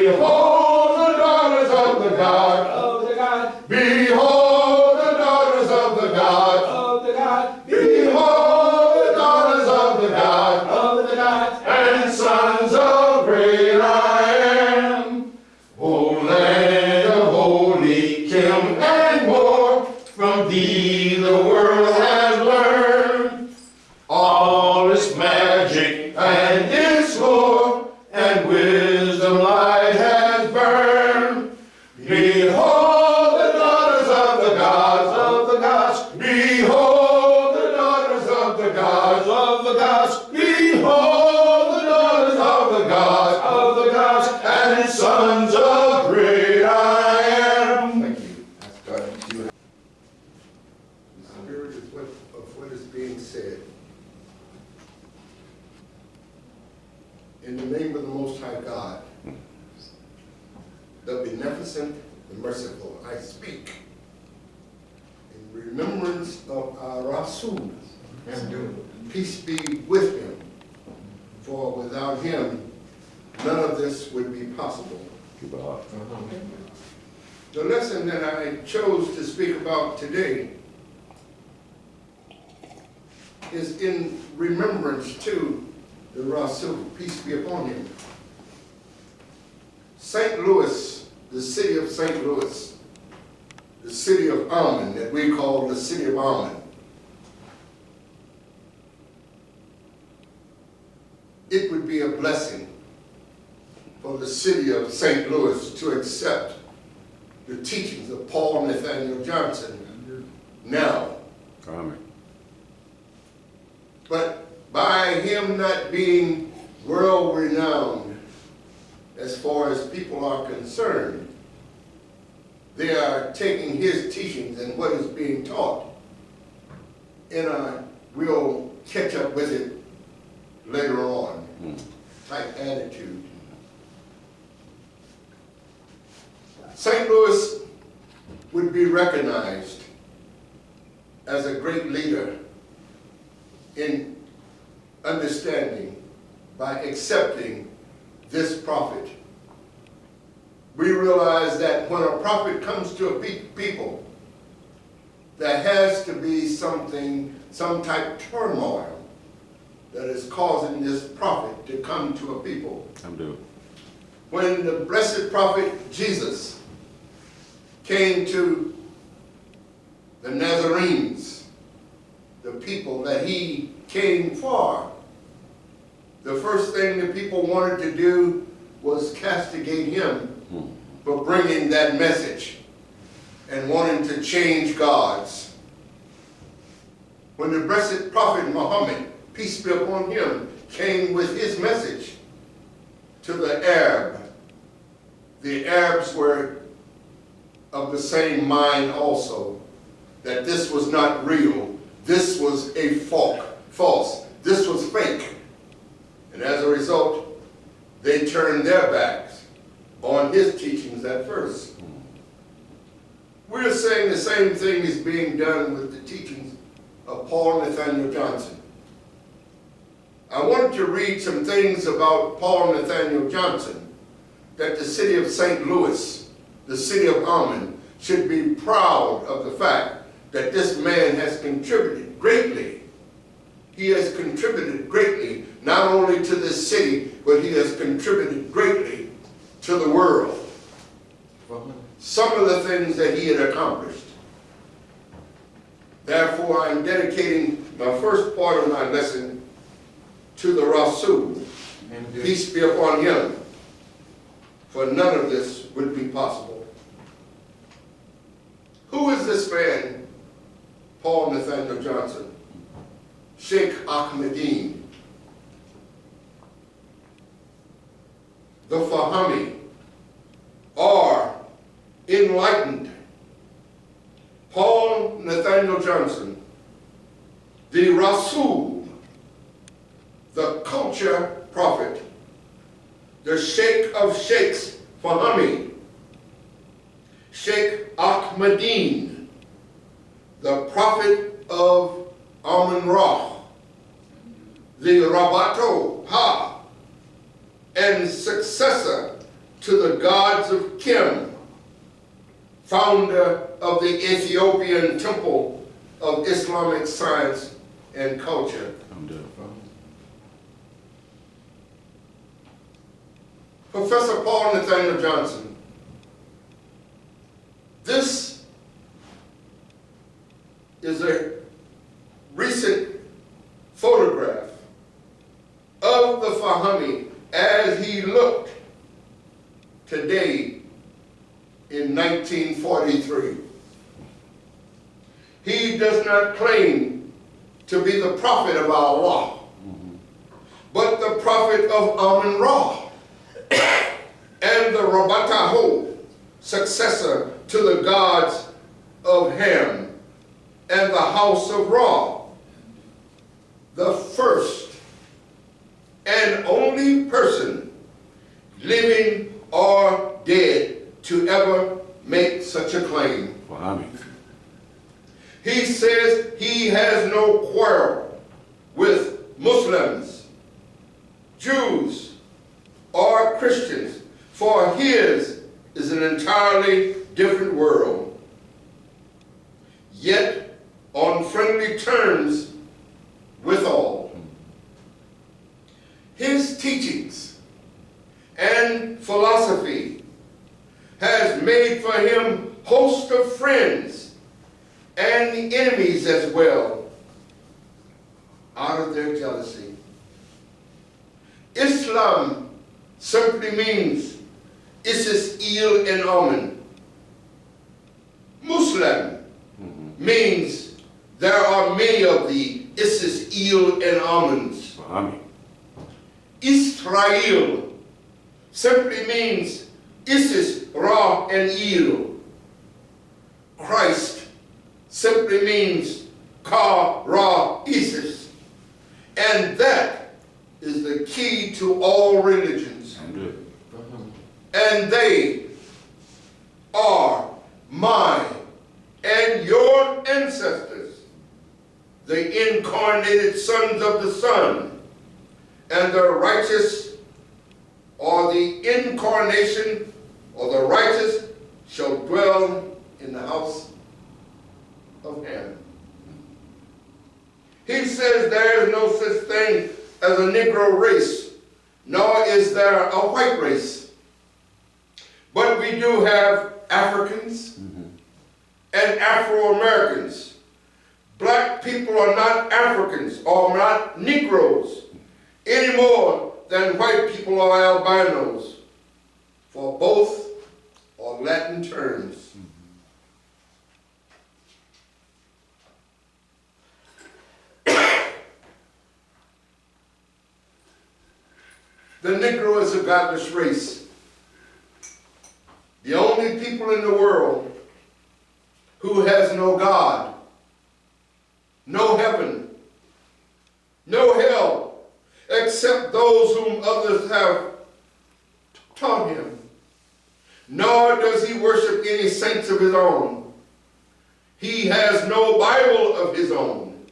Behold the daughters of the God. Behold the daughters of the God. Behold the daughters of the God. And sons of great I am. O land of holy Kim and more, from thee the world has learned all its magic and its lore, and wisdom light has burned. Behold the daughters of the gods. Behold the daughters of the gods. Behold the daughters of the gods. And sons of great I am. Thank you. That's good. The spirit is of what is being said. In the name of the Most High God, the beneficent, the merciful, I speak in remembrance of our Rasul. Peace be with him, for without him, none of this would be possible. The lesson that I chose to speak about today is in remembrance to the Rasul, peace be upon him. St. Louis, the city of St. Louis, the city of Ahmad that we call the city of Ahmad. It would be a blessing for the city of St. Louis to accept the teachings of Paul Nathaniel Johnson now. Amen. But by him not being world-renowned as far as people are concerned, they are taking his teachings and what is being taught, and we'll catch up with it later on type attitude. St. Louis would be recognized as a great leader in understanding by accepting this prophet. We realize that when a prophet comes to a people, there has to be something, some type of turmoil that is causing this prophet to come to a people. When the blessed prophet Jesus came to the Nazarenes, the people that he came for, the first thing the people wanted to do was castigate him for bringing that message and wanting to change gods. When the blessed prophet Muhammad, peace be upon him, came with his message to the Arabs were of the same mind also, that this was not real, this was a false, this was fake. And as a result, they turned their backs on his teachings at first. We're saying the same thing is being done with the teachings of Paul Nathaniel Johnson. I want to read some things about Paul Nathaniel Johnson, that the city of St. Louis, the city of Ahmad, should be proud of the fact that this man has contributed greatly. He has contributed greatly, not only to this city, but he has contributed greatly to the world. Some of the things that he had accomplished. Therefore, I'm dedicating my first part of my lesson to the Rasul, peace be upon him, for none of this would be possible. Who is this man, Paul Nathaniel Johnson? Cheikh Ahmadine, the Fahami, or enlightened. Paul Nathaniel Johnson, the Rasul, the culture prophet, the Sheikh of Sheikhs, Fahami, Cheikh Ahmadine, the prophet of Amun-Ra, the Rabato Ha, and successor to the gods of Kim, founder of the Ethiopian Temple of Islamic Science and Culture. Professor Paul Nathaniel Johnson, this is a recent photograph of the Fahmy as he looked today in 1943. He does not claim to be the prophet of Allah, but the prophet of Amun-Ra and the Rabataho, successor to the gods of Ham and the house of Ra, the first and only person, living or dead, to ever make such a claim. He says he has no quarrel with Muslims, Jews, or Christians, for his is an entirely different world. Yet on friendly terms with all. His teachings and philosophy has made for him host of friends and enemies as well, out of their jealousy. Islam simply means Isis, Il, and Amen. Muslim means there are many of the Isis, Il, and Amens. Israel simply means Isis, Ra, and Il. Christ simply means Ka, Ra, Isis. And that is the key to all religions. And they are my and your ancestors, the incarnated sons of the Son, and the righteous, or the incarnation, or the righteous shall dwell in the house of Ham. He says there is no such thing as a Negro race, nor is there a white race. But we do have Africans and Afro-Americans. Black people are not Africans or not Negroes any more than white people are albinos, for both are Latin terms. The Negro is a godless race. The only people in the world who has no God, no heaven, no hell, except those whom others have taught him. Nor does he worship any saints of his own. He has no Bible of his own.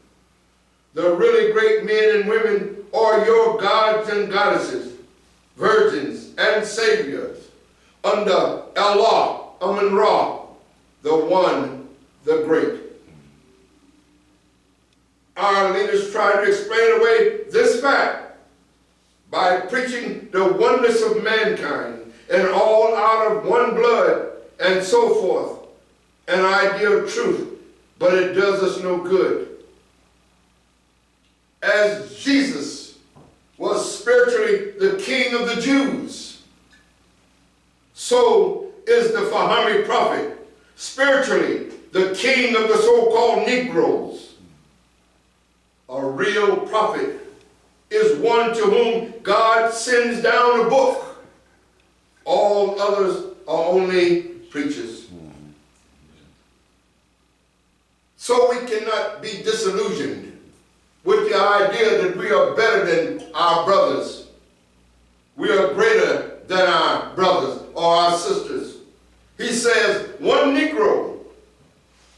The really great men and women are your gods and goddesses, virgins and saviors, under Allah, Amun-Ra, the one, the great. Our leaders try to explain away this fact by preaching the oneness of mankind and all out of one blood and so forth, an idea of truth, but it does us no good. As Jesus was spiritually the king of the Jews, so is the Fahmy prophet spiritually the king of the so-called Negroes. A real prophet is one to whom God sends down a book. All others are only preachers. So we cannot be disillusioned with the idea that we are better than our brothers. We are greater than our brothers or our sisters. He says one Negro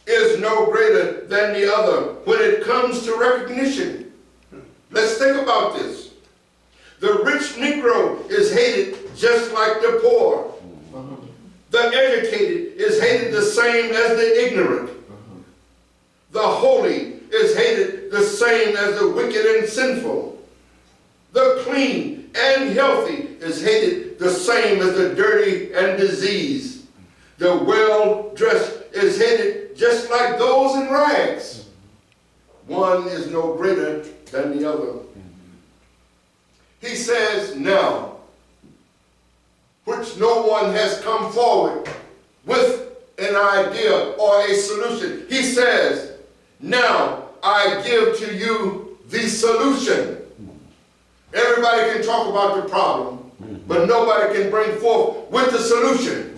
is no greater than the other when it comes to recognition. Let's think about this. The rich Negro is hated just like the poor. educated is hated the same as the ignorant. The holy is hated the same as the wicked and sinful. The clean and healthy is hated the same as the dirty and diseased. The well-dressed is hated just like those in rags. One is no greater than the other. He says, now, which no one has come forward with an idea or a solution. He says, now I give to you the solution. Everybody can talk about the problem, but nobody can bring forth with the solution.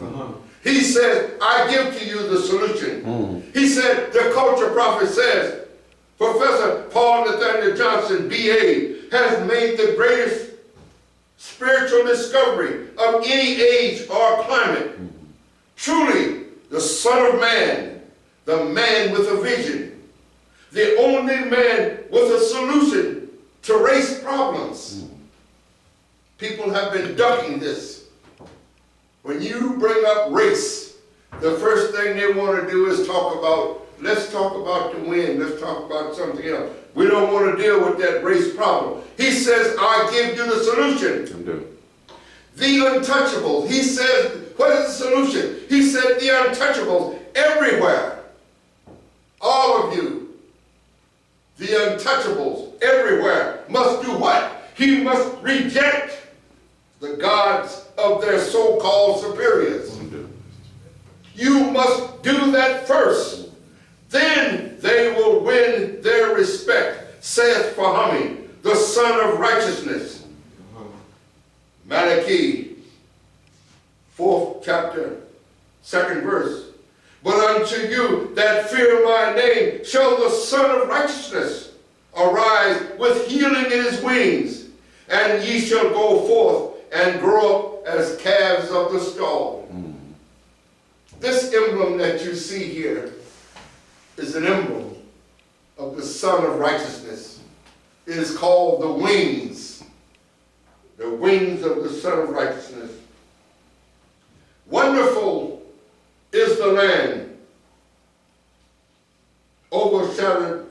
He says, I give to you the solution. He said, the culture prophet says, Professor Paul Nathaniel Johnson, B.A., has made the greatest spiritual discovery of any age or climate. Truly, the Son of Man, the man with a vision, the only man with a solution to race problems. People have been ducking this. When you bring up race, the first thing they want to do is talk about, let's talk about the wind, let's talk about something else. We don't want to deal with that race problem. He says, I give you the solution. The untouchables. He says, what is the solution? He said, the untouchables everywhere. All of you, the untouchables everywhere, must do what? He must reject the gods of their so-called superiors. You must do that first. Then they will win their respect, saith Fahami, the Son of Righteousness. Malachi, 4th chapter, 2nd verse. But unto you that fear my name shall the Son of Righteousness arise with healing in his wings, and ye shall go forth and grow up as calves of the stall. This emblem that you see here is an emblem of the Son of Righteousness. It is called the wings of the Son of Righteousness. Wonderful is the land, overshadowed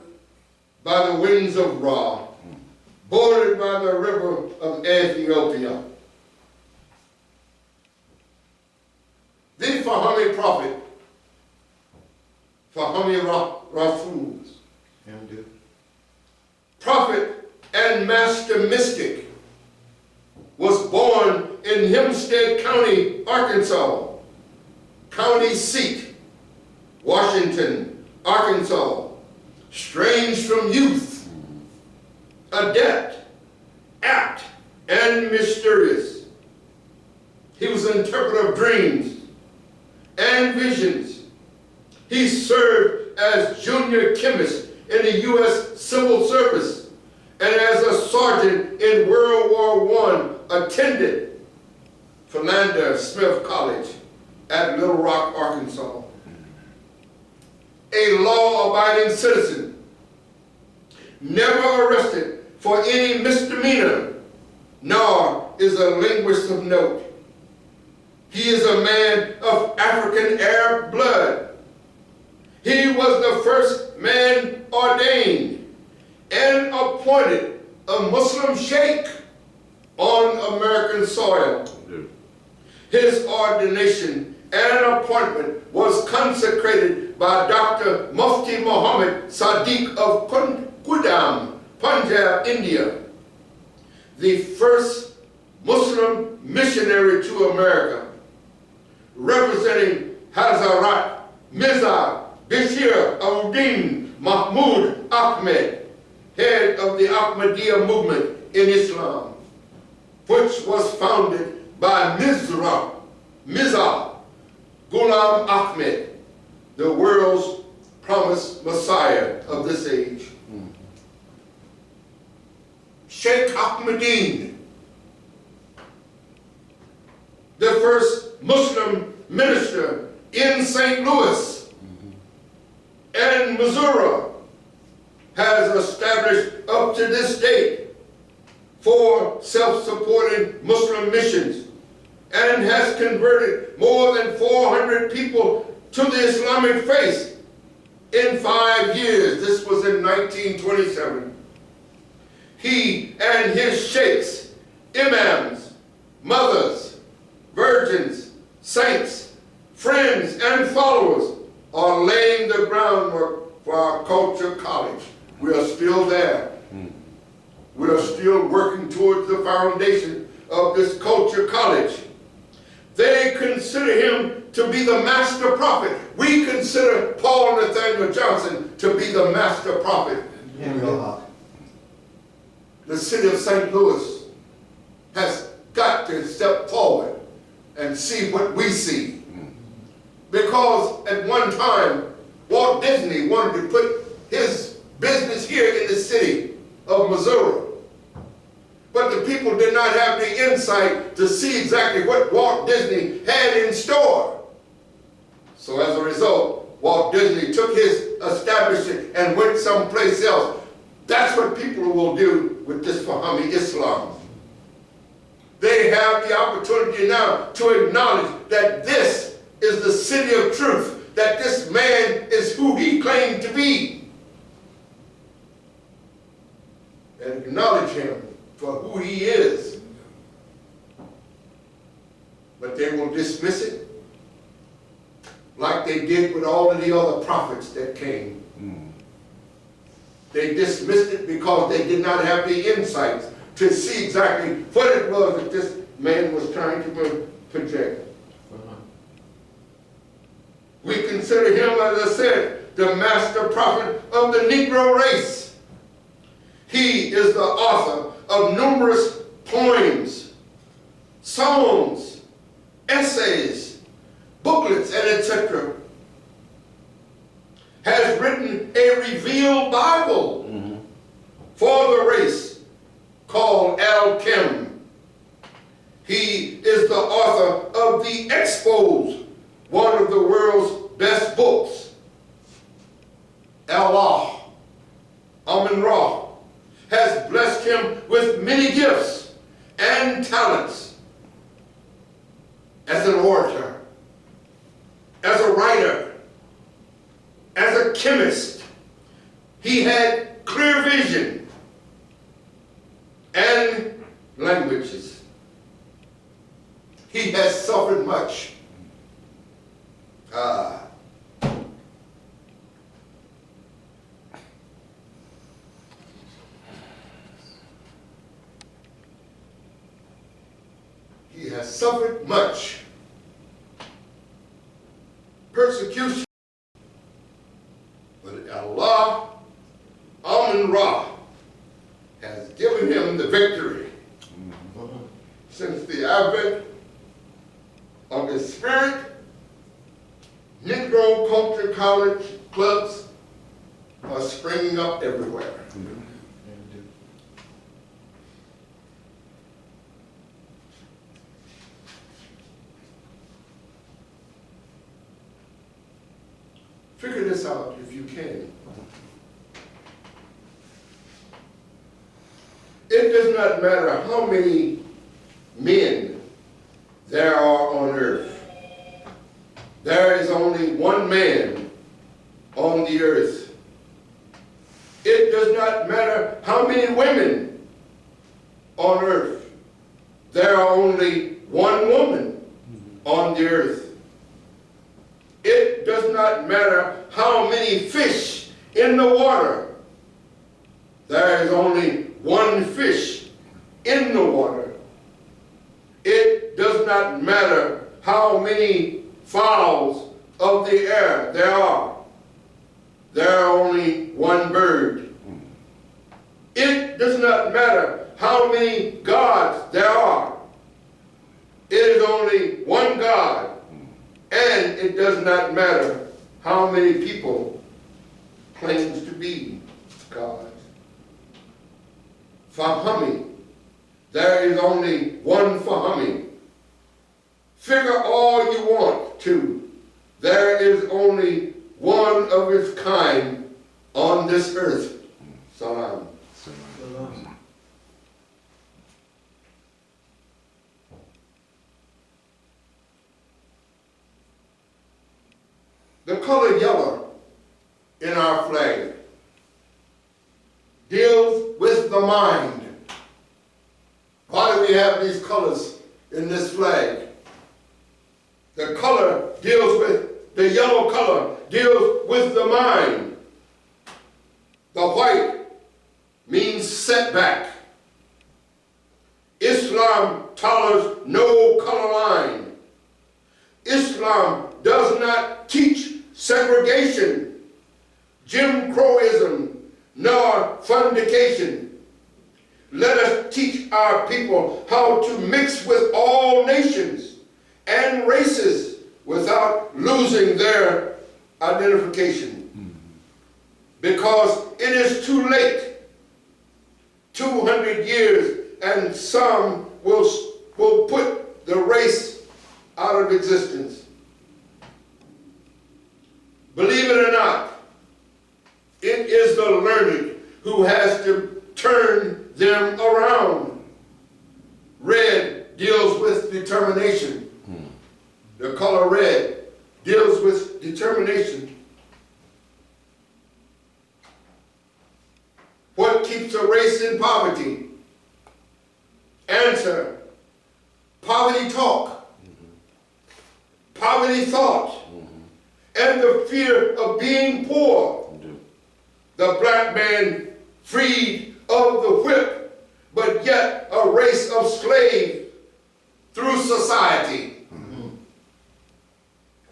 by the wings of Ra, bordered by the river of Ethiopia. The Fahami prophet, Fahami Rasul, prophet and master mystic, was born in Hempstead County, Arkansas, county seat, Washington, Arkansas, strange from youth, adept, apt, and mysterious. He was an interpreter of dreams and visions. He served as junior chemist in the U.S. Civil Service and as a sergeant in World War I, attended Philander Smith College at Little Rock, Arkansas. A law-abiding citizen, never arrested for any misdemeanor, nor is a linguist of note. He is a man of African Arab blood. He was the first man ordained and appointed a Muslim sheikh on American soil. His ordination and appointment was consecrated by Dr. Mufti Muhammad Sadiq of Kudam, Punjab, India, the first Muslim missionary to America, representing Hazarat Mirza Bashir al-Din Mahmud Ahmad, head of the Ahmadiyya movement in Islam, which was founded by Mirza Ghulam Ahmad, the world's promised Messiah of this age. Sheikh Ahmadine, the first Muslim minister in St. Louis and Missouri, has established up to this date 4 self-supporting Muslim missions and has converted more than 400 people to the Islamic faith in 5 years. This was in 1927. He and his sheikhs, imams, mothers, virgins, saints, friends, and followers are laying the groundwork for our culture college. We are still there. We are still working towards the foundation of this culture college. They consider him to be the master prophet. We consider Paul Nathaniel Johnson to be the master prophet. The city of St. Louis has got to step forward and see what we see. Because at one time, Walt Disney wanted to put his business here in the city of Missouri. But the people did not have the insight to see exactly what Walt Disney had in store. So as a result, Walt Disney took his establishment and went someplace else. That's what people will do with this Fahami Islam. They have the opportunity now to acknowledge that this is the city of truth, that this man is who he claimed to be. And acknowledge him for who he is. But they will dismiss it like they did with all of the other prophets that came. They dismissed it because they did not have the insights to see exactly what it was that this man was trying to project. We consider him, as I said, the master prophet of the Negro race. He is the author of numerous poems, songs, essays, booklets, and etc. Has written a revealed Bible for the race called Al-Kim. He is the author of The Expos, one of the world's best books. Allah, Amun-Ra, has blessed him with many gifts and talents as an orator, as a writer, as a chemist. He had clear vision and languages. He has suffered much. He has suffered much persecution. But Allah, Amun-Ra, has given him the victory. Since the advent of his spirit, Negro culture college clubs are springing up everywhere. Figure this out if you can. It does not matter how many men there are on earth. There is only one man on the earth. It does not matter how many women on earth. There are only one woman on the earth. It does not matter how many fish in the water. There is only one fish in the water. It does not matter how many fowls of the air there are. There are only one bird. It does not matter how many gods there are. It is only one God. And it does not matter how many people claims to be God. Fahami, there is only one Fahami. Figure all you want to. There is only one of its kind on this earth. Salam. Salam. The color yellow in our flag deals with the mind. Why do we have these colors in this flag? The color deals with, the yellow color deals with the mind. The white means setback. Islam tolerance no color line. Islam does not teach segregation, Jim Crowism, nor fundication. Let us teach our people how to mix with all nations and races without losing their identification. Because it is too late. 200 years and some will put the race out of existence. Believe it or not, it is the learned who has to turn them around. Red deals with determination. The color red deals with determination. What keeps a race in poverty? Answer: poverty talk, poverty thought, and the fear of being poor. The black man freed of the whip, but yet a race of slaves through society.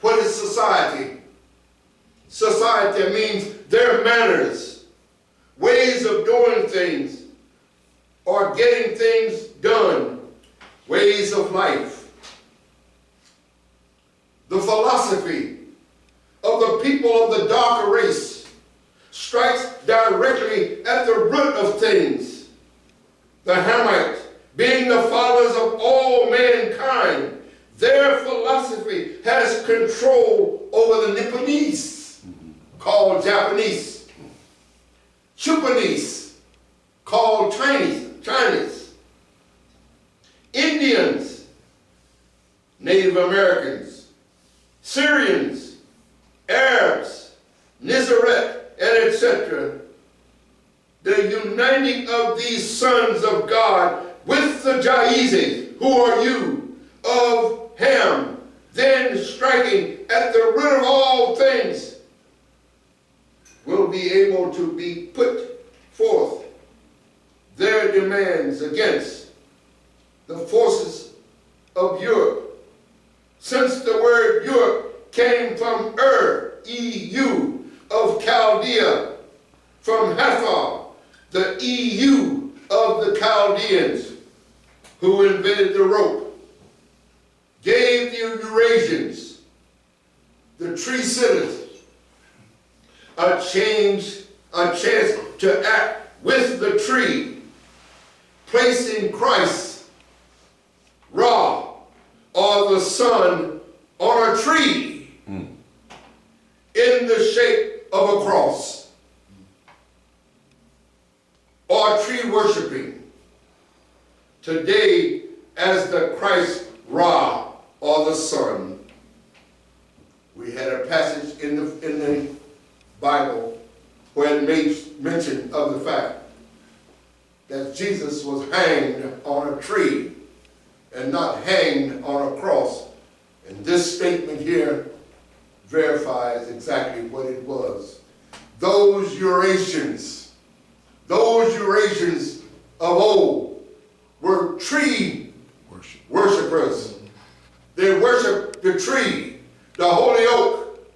What is society? Society means their manners, ways of doing things, or getting things done, ways of life. The philosophy of the people of the darker race strikes directly at the root of things. The Hamites, being the fathers of all mankind, their philosophy has control over the Nipponese, called Japanese, Chupanese, called Chinese, Indians, Native Americans, Syrians, Arabs, Nizareth, and etc. The uniting of these sons of God with the Jaizes, who are you, of Ham, then striking at the root of all things, will be able to be put forth their demands against the forces of Europe. Since the word Europe came from EU of Chaldea, from Hathor, the EU of the Chaldeans, who invented the rope, gave the Eurasians, the tree sitters, a chance to act with the tree, placing Christ, Ra, or the sun, on a tree in the shape of a cross, or tree worshiping. Today, as the Christ, Ra, or the sun. We had a passage in the Bible where it made mention of the fact that Jesus was hanged on a tree and not hanged on a cross. And this statement here verifies exactly what it was. Those Eurasians of old were tree worshipers. They worshiped the tree, the holy oak,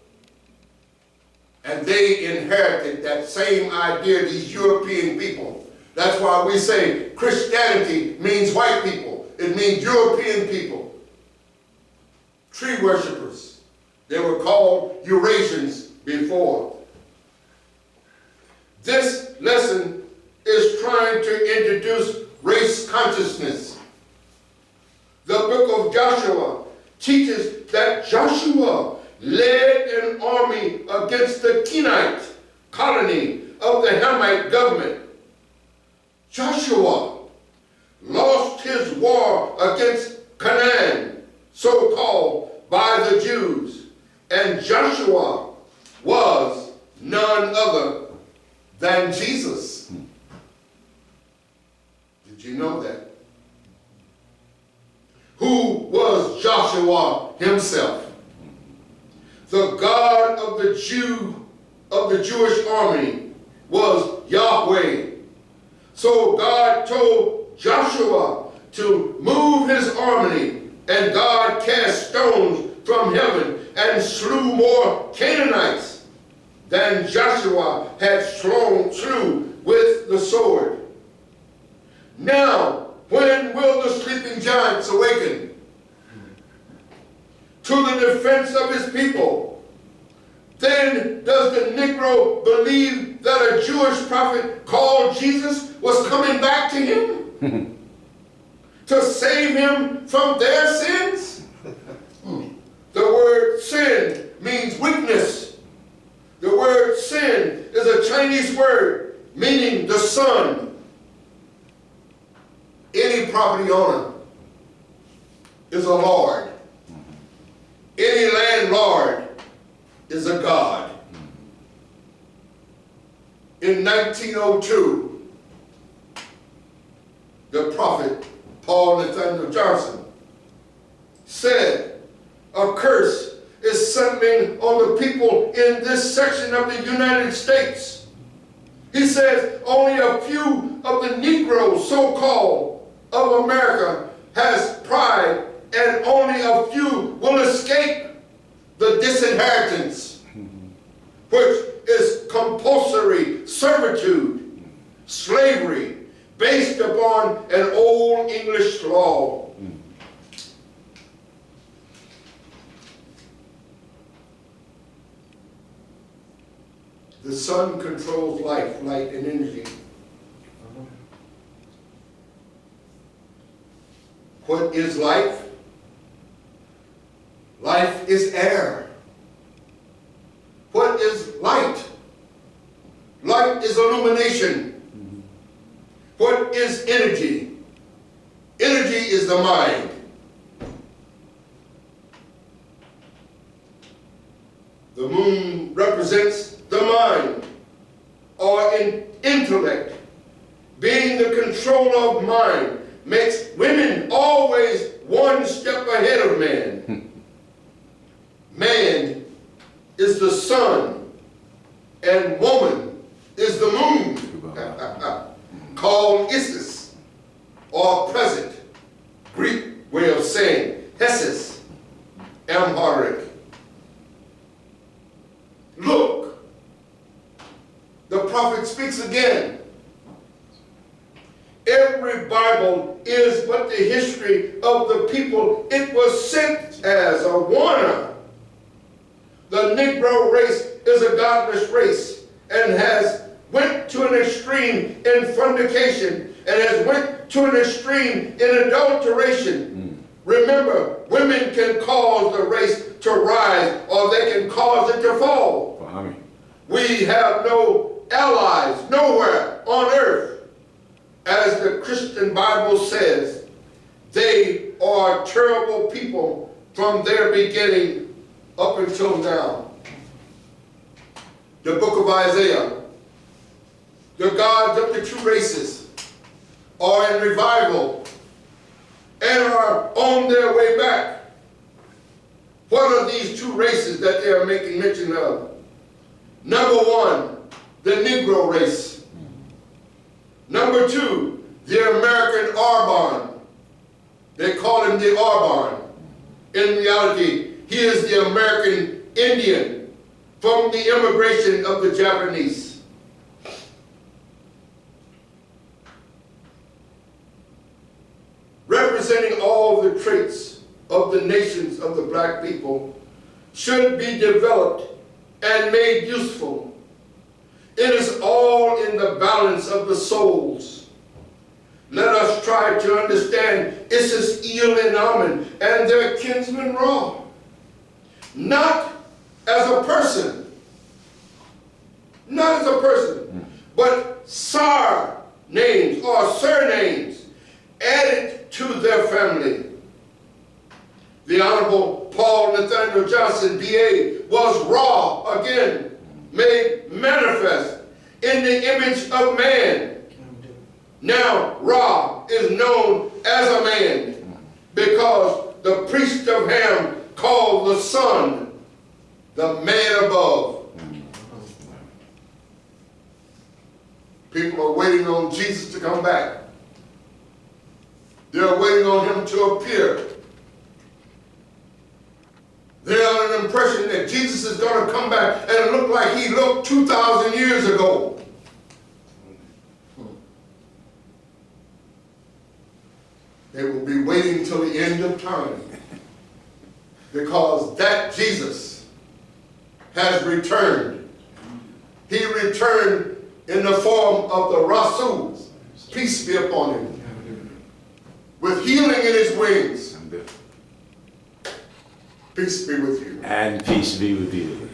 and they inherited that same idea, these European people. That's why we say Christianity means white people. It means European people. Tree worshipers. They were called Eurasians before. This lesson is trying to introduce race consciousness. The book of Joshua teaches that Joshua led an army against the Kenite colony of the Hamite government. Joshua lost his war against Canaan, so-called by the Jews, and Joshua than Jesus. Did you know that? Who was Joshua himself? The God of the Jewish army was Yahweh. So God told Joshua to move his army, and God cast stones from heaven and slew more Canaanites than Joshua had slew with the sword. Now, when will the sleeping giants awaken to the defense of his people? Then does the Negro believe that a Jewish prophet called Jesus was coming back to him to save him from their sins? The word sin means weakness. The word sin is a Chinese word meaning the sun. Any property owner is a lord. Any landlord is a god. In 1902, the prophet Nathaniel said, a curse is settling on the people in this section of the United States. He says only a few of the Negroes, so-called, of America has pride, and only a few will escape the disinheritance, which is compulsory servitude, slavery, based upon an old English law. The sun controls life, light, and energy. What is life? Life is air. What is light? Light is illumination. What is energy? Energy is the mind. The moon represents the mind or intellect. Being the control of mind makes women always one step ahead of man. Man is the sun and woman is the moon, called Isis, or present, Greek way of saying Hesis, Amharic. Look, the prophet speaks again. Every Bible is but the history of the people it was sent as a warner. The Negro race is a godless race and has went to an extreme in fornication and has went to an extreme in adulteration. Remember, women can cause the race to rise or they can cause it to fall. We have no allies nowhere on earth. As the Christian Bible says, they are terrible people from their beginning up until now. The book of Isaiah, the gods of the two races are in revival and are on their way back. What are these two races that they are making mention of? Number one, the Negro race. Number two, the American Arbon. They call him the Arbon. In reality, he is the American Indian from the immigration of the Japanese. Representing all the traits of the nations of the black people should be developed and made useful. It is all in the balance of the souls. Let us try to understand Isis, El, and Amen and their kinsmen Ra, not as a person, but sar names or surnames added to their family. The Honorable Nathaniel Johnson, B.A., was Ra again, made manifest in the image of man. Now Ra is known as a man because the priest of Ham called the Son the man above. People are waiting on Jesus to come back. They're waiting on him to appear. They're under the impression that Jesus is going to come back and look like he looked 2,000 years ago. They will be waiting till the end of time because that Jesus has returned. He returned in the form of the Rasul, peace be upon him, with healing in his wings. Peace be with you. And peace be with you.